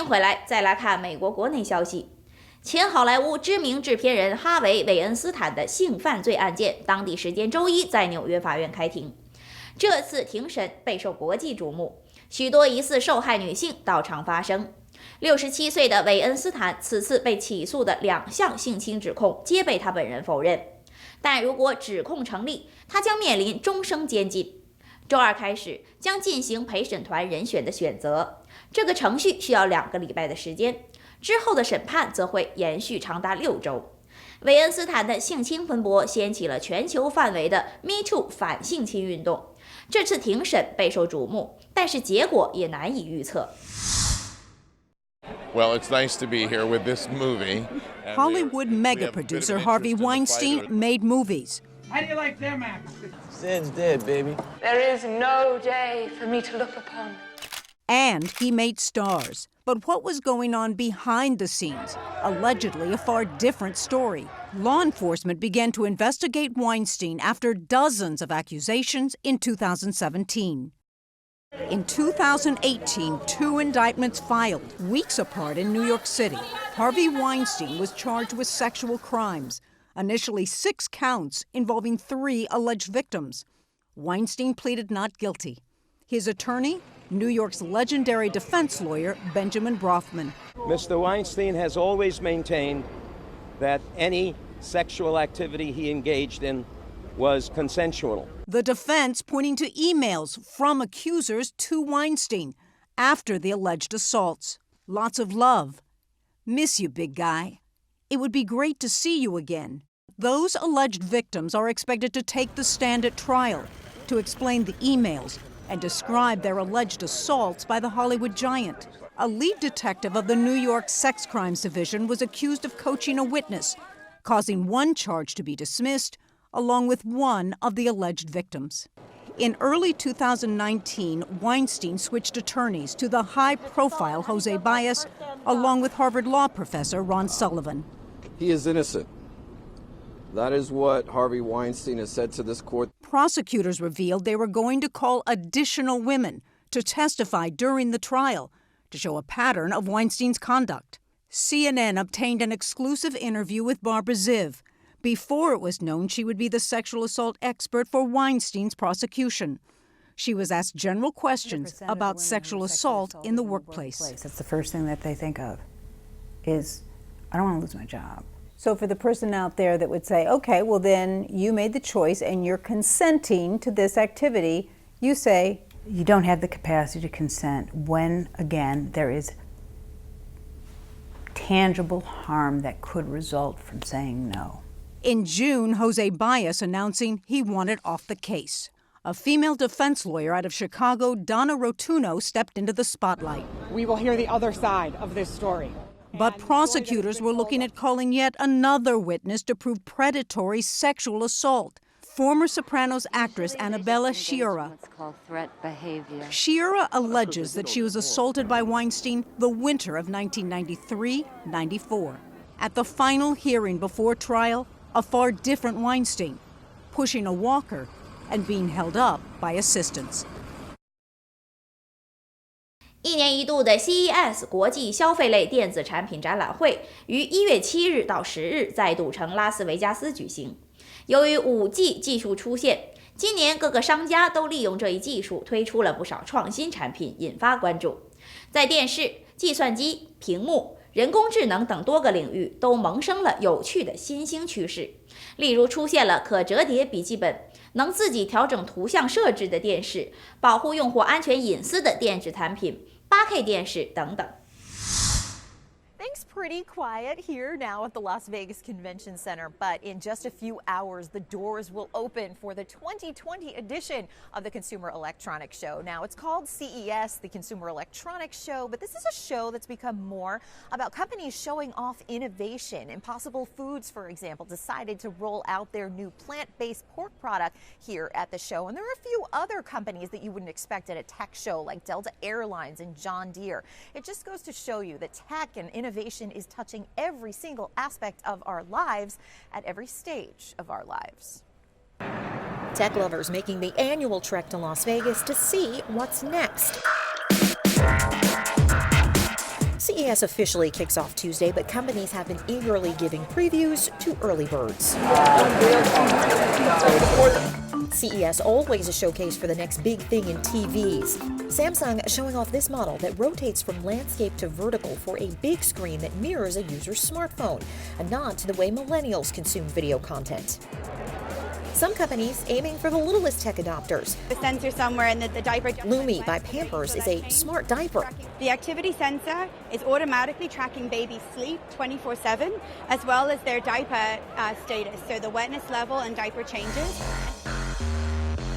回来，再来看美国国内消息。前好莱坞知名制片人哈维·韦恩斯坦的性犯罪案件，当地时间周一在纽约法院开庭。这次庭审备受国际瞩目，许多疑似受害女性到场发声。67岁的韦恩斯坦此次被起诉的2项性侵指控皆被他本人否认，但如果指控成立，他将面临终生监禁。周二开始将进行陪审团人选的选择，这个程序需要2个礼拜的时间。之后的审判则会延续长达6周。韦恩斯坦的性侵风波掀起了全球范围的 Me Too 反性侵运动。这次庭审备受瞩目，但是结果也难以预测。Well, it's nice to be here with this movie. Hollywood mega producer Harvey Weinstein made movies. How do you like them apples? Sid's dead, baby. There is no day for me to look upon. And he made stars. But what was going on behind the scenes? Allegedly a far different story. Law enforcement began to investigate Weinstein after dozens of accusations in 2017. In 2018, 2 indictments filed, weeks apart in New York City. Harvey Weinstein was charged with sexual crimes, initially 6 counts involving 3 alleged victims. Weinstein pleaded not guilty. His attorney, New York's legendary defense lawyer, Benjamin Brofman. Mr. Weinstein has always maintained that any sexual activity he engaged in was consensual. The defense pointing to emails from accusers to Weinstein after the alleged assaults. Lots of love. Miss you, big guy. It would be great to see you again. Those alleged victims are expected to take the stand at trial to explain the emails and describe their alleged assaults by the Hollywood giant. A lead detective of the New York Sex Crimes Division was accused of coaching a witness, causing one charge to be dismissed, along with one of the alleged victims. In early 2019, Weinstein switched attorneys to the high-profile Jose Baez, along with Harvard law professor Ron Sullivan. He is innocent. That is what Harvey Weinstein has said to this court. Prosecutors revealed they were going to call additional women to testify during the trial to show a pattern of Weinstein's conduct. CNN obtained an exclusive interview with Barbara Ziv before it was known she would be the sexual assault expert for Weinstein's prosecution. She was asked general questions about sexual assault in the workplace. That's the first thing that they think of is, I don't want to lose my job. So for the person out there that would say, okay, well then you made the choice and you're consenting to this activity, you say, you don't have the capacity to consent when, again, there is tangible harm that could result from saying no. In June, Jose Baez announcing he wanted off the case. A female defense lawyer out of Chicago, Donna Rotuno, stepped into the spotlight. We will hear the other side of this story. But prosecutors were looking at calling yet another witness to prove predatory sexual assault. Former Sopranos actress Annabella Sciorra. It's called threat behavior. Sciorra alleges that she was assaulted by Weinstein the winter of 1993-94. At the final hearing before trial, a far different Weinstein, pushing a walker and being held up by assistants. 1年1度的 CES 国际消费类电子产品展览会于1月7日到10日再度乘拉斯维加斯举行。由于 5G 技术出现，今年各个商家都利用这一技术推出了不少创新产品，引发关注。在电视、计算机、屏幕、人工智能等多个领域都萌生了有趣的新兴趋势。例如出现了可折叠笔记本、能自己调整图像设置的电视、保护用户安全隐私的电子产品、8K 电视等等。Things pretty quiet here now at the Las Vegas Convention Center, but in just a few hours, the doors will open for the 2020 edition of the Consumer Electronics Show. Now, it's called CES, the Consumer Electronics Show, but this is a show that's become more about companies showing off innovation. Impossible Foods, for example, decided to roll out their new plant-based pork product here at the show. And there are a few other companies that you wouldn't expect at a tech show, like Delta Airlines and John Deere. It just goes to show you that tech and innovation is touching every single aspect of our lives at every stage of our lives. Tech lovers making the annual trek to Las Vegas to see what's next. CES officially kicks off Tuesday, but companies have been eagerly giving previews to early birds. CES always a showcase for the next big thing in TVs. Samsung showing off this model that rotates from landscape to vertical for a big screen that mirrors a user's smartphone, a nod to the way millennials consume video content. Some companies aiming for the littlest tech adopters. The sensor somewhere in the diaper. Lumi by Pampers is a smart diaper. The activity sensor is automatically tracking baby's sleep 24/7, as well as their diaper status, so the wetness level and diaper changes.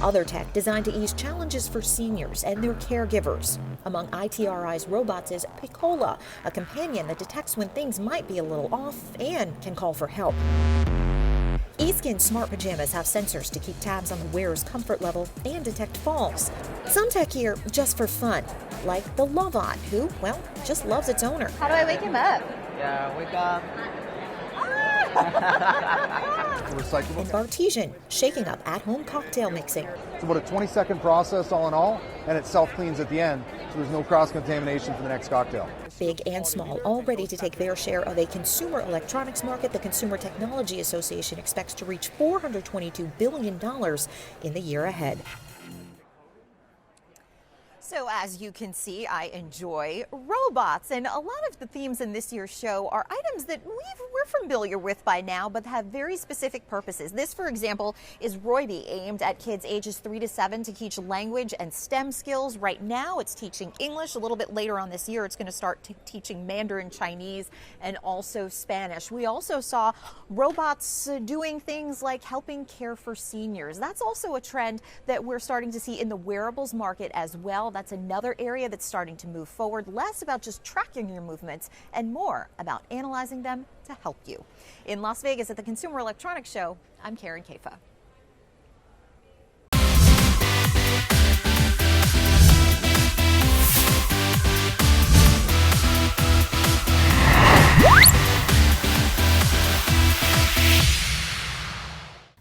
Other tech designed to ease challenges for seniors and their caregivers. Among ITRI's robots is Piccola, a companion that detects when things might be a little off and can call for help. eSkin smart pajamas have sensors to keep tabs on the wearer's comfort level and detect falls. Some tech here just for fun, like the Lovot, who, well, just loves its owner. How do I wake him up? Yeah, wake up. Recyclable. And Bartesian, shaking up at-home cocktail mixing. It's about a 20-second process all in all, and it self-cleans at the end, so there's no cross-contamination for the next cocktail. Big and small, all ready to take their share of a consumer electronics market the Consumer Technology Association expects to reach $422 billion in the year ahead. So as you can see, I enjoy robots, and a lot of the themes in this year's show are items that we're familiar with by now, but have very specific purposes. This, for example, is Roiby, aimed at kids ages 3 to 7 to teach language and STEM skills. Right now, it's teaching English. A little bit later on this year, it's going to start teaching Mandarin Chinese and also Spanish. We also saw robots doing things like helping care for seniors. That's also a trend that we're starting to see in the wearables market as well. That's another area that's starting to move forward, less about just tracking your movements and more about analyzing them to help you. In Las Vegas at the Consumer Electronics Show, I'm Karen Kafa.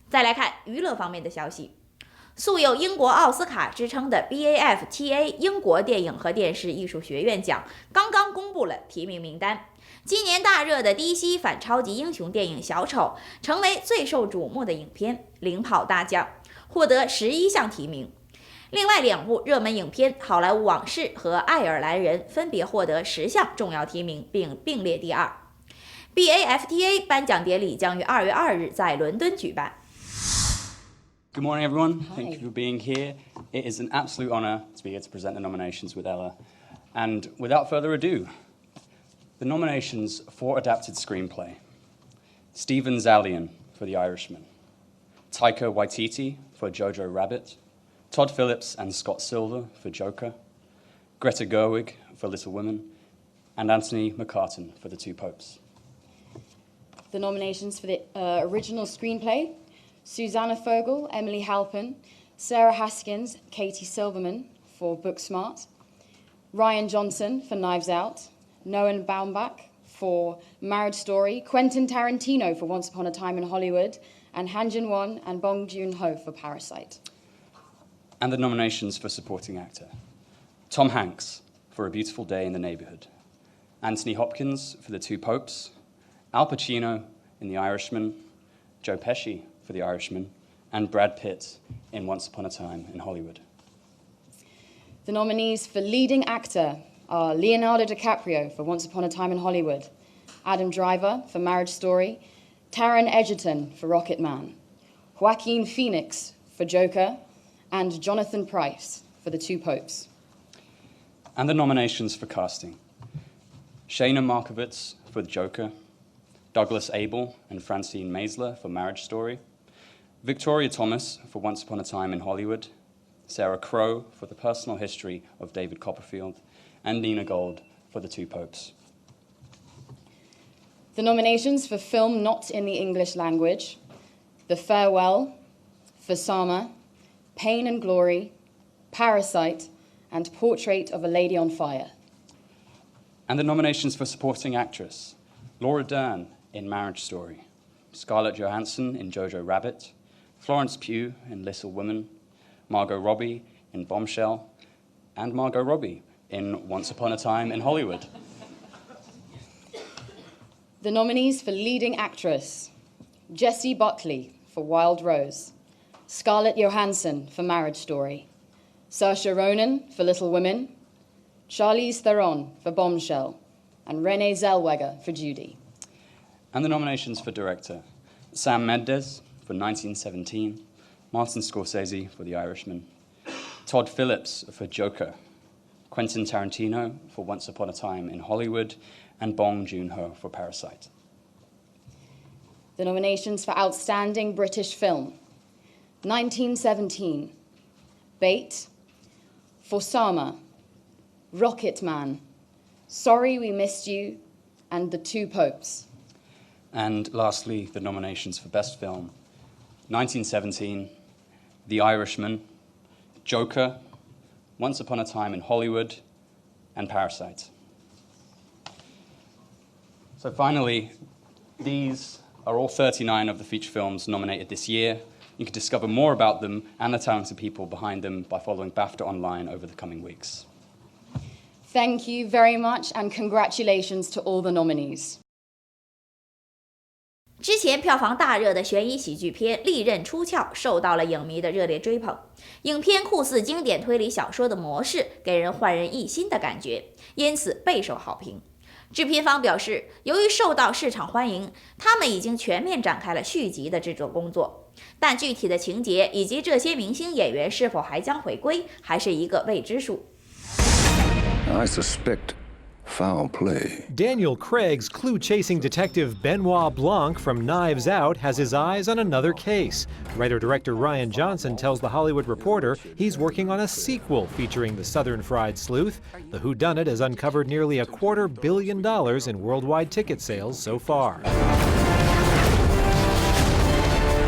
再来看娱乐方面的消息。素有英国奥斯卡之称的 BAFTA 英国电影和电视艺术学院奖刚刚公布了提名名单。今年大热的 DC 反超级英雄电影《小丑》成为最受瞩目的影片，领跑大奖，获得11项提名。另外2部热门影片《好莱坞往事》和《爱尔兰人》分别获得10项重要提名，并并列第2。BAFTA 颁奖典礼将于2月2日在伦敦举办。Good morning, everyone. Thank you for being here. It is an absolute honour to be here to present the nominations with Ella. And without further ado, the nominations for Adapted Screenplay. Steven Zaillian for The Irishman. Taika Waititi for Jojo Rabbit. Todd Phillips and Scott Silver for Joker. Greta Gerwig for Little Women. And Anthony McCartan for The Two Popes. The nominations for the original screenplay. Susanna Fogel, Emily Halpin, Sarah Haskins, Katie Silverman for Booksmart, Ryan Johnson for Knives Out, Noah Baumbach for Marriage Story, Quentin Tarantino for Once Upon a Time in Hollywood, and Han Jin-won and Bong Joon-ho for Parasite. And the nominations for Supporting Actor. Tom Hanks for A Beautiful Day in the Neighborhood, Anthony Hopkins for The Two Popes, Al Pacino in The Irishman, Joe Pesci for The Irishman, and Brad Pitt in Once Upon a Time in Hollywood. The nominees for leading actor are Leonardo DiCaprio for Once Upon a Time in Hollywood, Adam Driver for Marriage Story, Taron Egerton for Rocket Man, Joaquin Phoenix for Joker, and Jonathan Pryce for The Two Popes. And the nominations for casting. Shayna Markovitz for The Joker, Douglas Abel and Francine Maisler for Marriage Story, Victoria Thomas for Once Upon a Time in Hollywood, Sarah Crowe for The Personal History of David Copperfield, and Nina Gold for The Two Popes. The nominations for film not in the English language, The Farewell, For Sama, Pain and Glory, Parasite, and Portrait of a Lady on Fire. And the nominations for Supporting Actress. Laura Dern in Marriage Story, Scarlett Johansson in Jojo Rabbit, Florence Pugh in Little Women, Margot Robbie in Bombshell, and Margot Robbie in Once Upon a Time in Hollywood. The nominees for leading actress: Jessie Buckley for Wild Rose, Scarlett Johansson for Marriage Story, Saoirse Ronan for Little Women, Charlize Theron for Bombshell, and Renee Zellweger for Judy. And the nominations for director: Sam Mendes for 1917, Martin Scorsese for The Irishman, Todd Phillips for Joker, Quentin Tarantino for Once Upon a Time in Hollywood, and Bong Joon-ho for Parasite. The nominations for Outstanding British Film: 1917, Bait, For Sama, Rocketman, Sorry We Missed You, and The Two Popes. And lastly, the nominations for Best Film: 1917, The Irishman, Joker, Once Upon a Time in Hollywood, and Parasite. So finally, these are all 39 of the feature films nominated this year. You can discover more about them and the talented people behind them by following BAFTA online over the coming weeks. Thank you very much, and congratulations to all the nominees. 之前票房大热的悬疑喜剧片《利刃出鞘》受到了影迷的热烈追捧。影片酷似经典推理小说的模式，给人焕然一新的感觉，因此备受好评。制片方表示，由于受到市场欢迎，他们已经全面展开了续集的制作工作。但具体的情节以及这些明星演员是否还将回归，还是一个未知数。I suspect foul play. Daniel Craig's clue-chasing detective Benoit Blanc from Knives Out has his eyes on another case. Writer-director Rian Johnson tells The Hollywood Reporter he's working on a sequel featuring the Southern Fried Sleuth. The whodunit has uncovered nearly $250 million in worldwide ticket sales so far.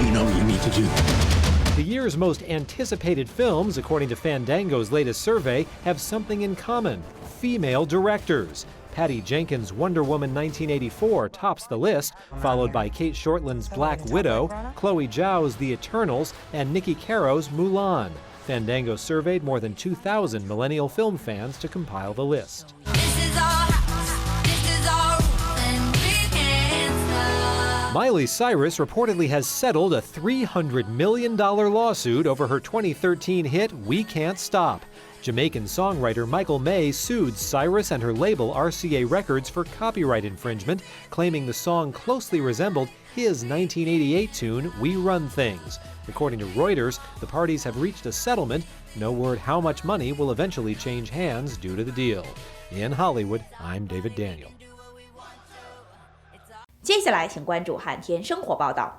You know what you need to do. The year's most anticipated films, according to Fandango's latest survey, have something in common: female directors. Patty Jenkins' Wonder Woman 1984 tops the list, followed by Kate Shortland's Black Widow, Chloe Zhao's The Eternals, and Nikki Caro's Mulan. Fandango surveyed more than 2,000 millennial film fans to compile the list. Miley Cyrus reportedly has settled a $300 million lawsuit over her 2013 hit We Can't Stop. Jamaican songwriter Michael May sued Cyrus and her label RCA Records for copyright infringement, claiming the song closely resembled his 1988 tune We Run Things. According to Reuters, the parties have reached a settlement. No word how much money will eventually change hands due to the deal. In Hollywood, I'm David Daniel. 接下来，请关注汉天生活报道。